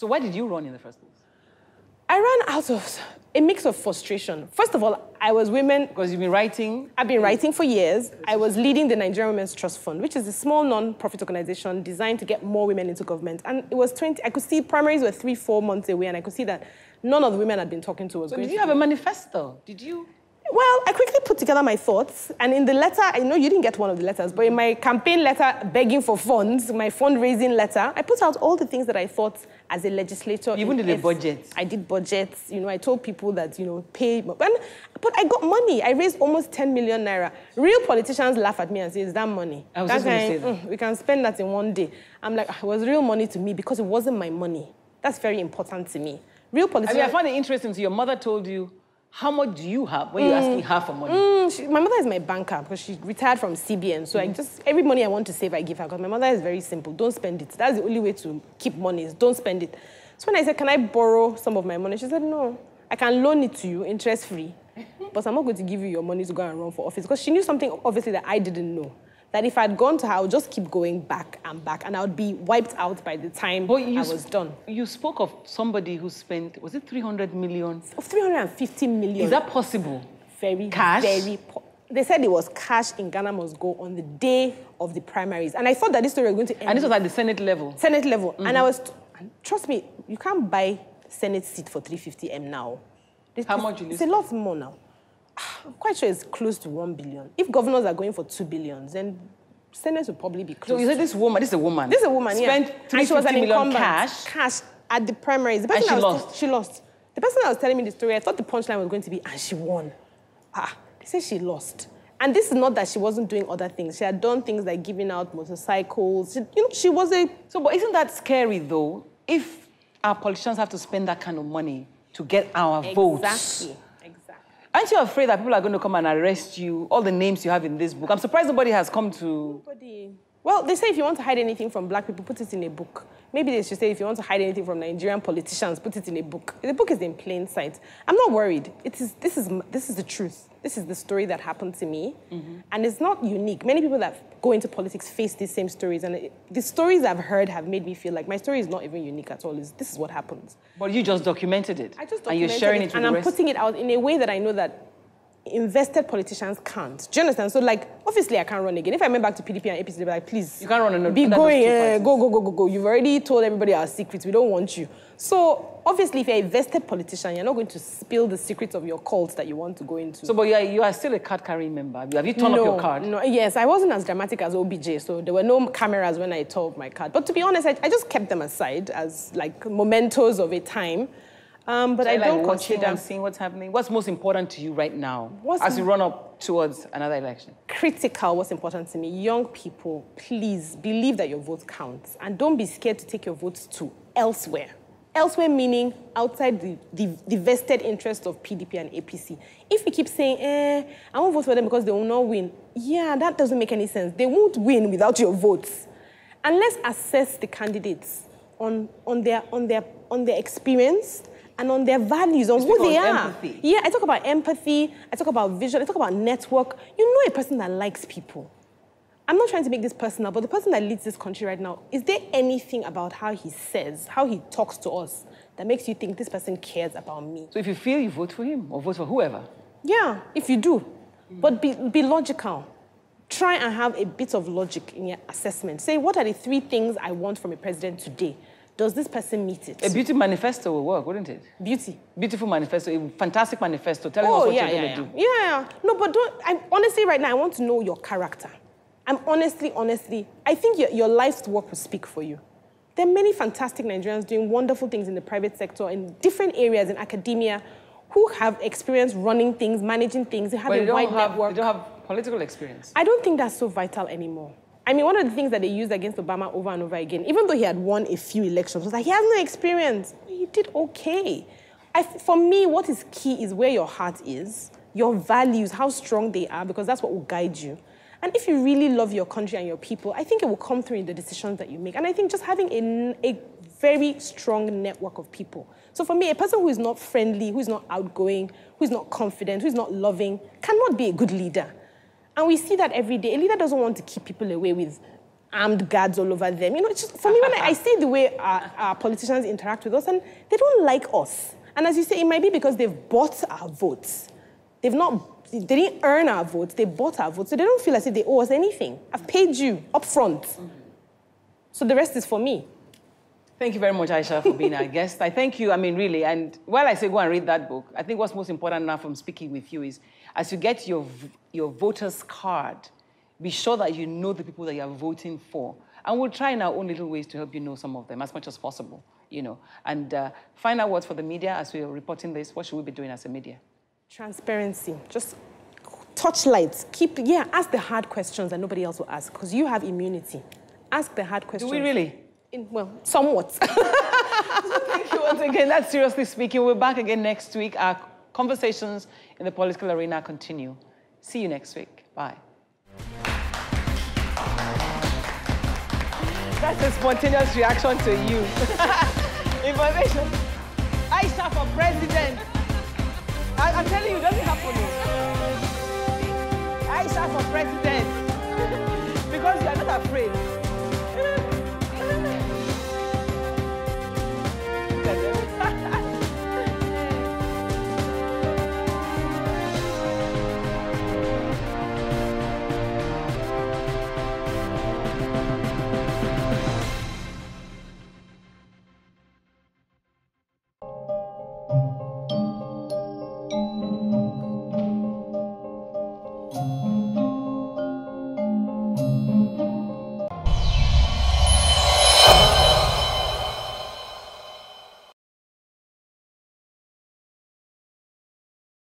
So why did you run in the first place? I ran out of a mix of frustration. First of all, I was women... Because you've been writing? I've been writing for years. I was leading the Nigerian Women's Trust Fund, which is a small non-profit organization designed to get more women into government. And it was I could see primaries were 3-4 months away, and I could see that none of the women I'd been talking to was going to... Did you have a manifesto? Did you... Well, I quickly put together my thoughts, and in the letter, I know you didn't get one of the letters, but in my campaign letter begging for funds, my fundraising letter, I put out all the things that I thought as a legislator... You even did a budget. I did budgets, you know, I told people that, you know, pay... But I got money. I raised almost 10 million naira. Real politicians laugh at me and say, is that money? I was just going to say that. We can spend that in one day. I'm like, it was real money to me because it wasn't my money. That's very important to me. Real politicians... I find it interesting. So your mother told you, how much do you have when you're asking her for money? My mother is my banker because she retired from CBN. So every money I want to save, I give her. Because my mother is very simple. Don't spend it. That's the only way to keep money is don't spend it. So when I said, can I borrow some of my money? She said, no. I can loan it to you, interest-free. But I'm not going to give you your money to go and run for office. Because she knew something, obviously, that I didn't know. That if I'd gone to her, I would just keep going back, and I would be wiped out by the time I was done. You spoke of somebody who spent, was it 300 million? 350 million. Is that possible? Cash? They said it was cash in Ghana must go on the day of the primaries. And I thought that this story was going to end. And this was at the Senate level? Senate level. And I was, trust me, you can't buy Senate seat for 350M now. How much you lose? It's a lot more now. I'm quite sure it's close to 1 billion. If governors are going for 2 billion, then Senate will probably be close. So you said this is a woman, spent 350 million cash at the primaries. And she lost? She lost. The person that was telling me the story, I thought the punchline was going to be, and she won. They said she lost. And this is not that she wasn't doing other things. She had done things like giving out motorcycles. She was a... So, but isn't that scary, though, if our politicians have to spend that kind of money to get our votes? Exactly. Aren't you afraid that people are going to come and arrest you, all the names you have in this book? I'm surprised nobody has come to... Nobody. Well, they say if you want to hide anything from black people, put it in a book. Maybe they should say if you want to hide anything from Nigerian politicians, put it in a book. The book is in plain sight. I'm not worried. This is the truth. This is the story that happened to me. And it's not unique. Many people that go into politics face these same stories. And the stories I've heard have made me feel like my story is not even unique at all. This is what happens. But you just documented it. I just documented and you're sharing it with and the I'm rest. putting it out in a way that I know that invested politicians can't. Do you understand? So, like, obviously I can't run again. If I went back to PDP and APC, they'd be like, please. You can't run another. Be going, go. You've already told everybody our secrets. We don't want you. So, obviously, if you're an invested politician, you're not going to spill the secrets of your cult that you want to go into. So, but you are still a card-carrying member. Have you turned up your card? No, yes, I wasn't as dramatic as OBJ, so there were no cameras when I turned up my card. But to be honest, I just kept them aside as, like, mementos of a time. But so I don't consider and seeing what's happening. What's most important to you right now as you run up towards another election? Critical. What's important to me? Young people, please believe that your vote counts, and don't be scared to take your votes to elsewhere. Elsewhere meaning outside the vested interest of PDP and APC. If we keep saying, I won't vote for them because they will not win, yeah, that doesn't make any sense. They won't win without your votes. And let's assess the candidates on their experience and on their values, on who they are. Empathy. Yeah, I talk about empathy, I talk about vision, I talk about network. You know a person that likes people. I'm not trying to make this personal, but the person that leads this country right now, is there anything about how he says, how he talks to us, that makes you think this person cares about me? So if you feel, you vote for him or vote for whoever? Yeah, if you do. But be logical. Try and have a bit of logic in your assessment. Say, what are the 3 things I want from a president today? Does this person meet it? A beauty manifesto will work, wouldn't it? Beauty. Beautiful manifesto, a fantastic manifesto telling us what you're going to do. Yeah. No, but honestly, right now, I want to know your character. I'm honestly, I think your life's work will speak for you. There are many fantastic Nigerians doing wonderful things in the private sector, in different areas in academia, who have experience running things, managing things. They have a wide network. They don't have political experience. I don't think that's so vital anymore. I mean, one of the things that they used against Obama over and over again, even though he had won a few elections, was like, he has no experience. He did okay. For me, what is key is where your heart is, your values, how strong they are, because that's what will guide you. And if you really love your country and your people, I think it will come through in the decisions that you make. And I think just having a very strong network of people. So for me, a person who is not friendly, who is not outgoing, who is not confident, who is not loving, cannot be a good leader. And we see that every day. A leader doesn't want to keep people away with armed guards all over them. You know, it's just, for me, when I see the way our politicians interact with us, and they don't like us. And as you say, it might be because they've bought our votes. They didn't earn our votes, they bought our votes. So they don't feel as if they owe us anything. I've paid you up front. So the rest is for me. Thank you very much, Aisha, for being our guest. I thank you, I mean, really. And while I say go and read that book, I think what's most important now from speaking with you is, as you get your voter's card, be sure that you know the people that you're voting for. And we'll try in our own little ways to help you know some of them as much as possible, you know. And find out what's for the media as we're reporting this. What should we be doing as a media? Transparency. Just touch lights. Ask the hard questions that nobody else will ask, because you have immunity. Ask the hard questions. Do we really? Well, somewhat. So thank you once again. That's Seriously Speaking. We're back again next week. Our conversations in the political arena continue. See you next week. Bye. That's a spontaneous reaction to you. Information. Aisha for president. I'm telling you, it doesn't happen. Aisha for president. Because you are not afraid.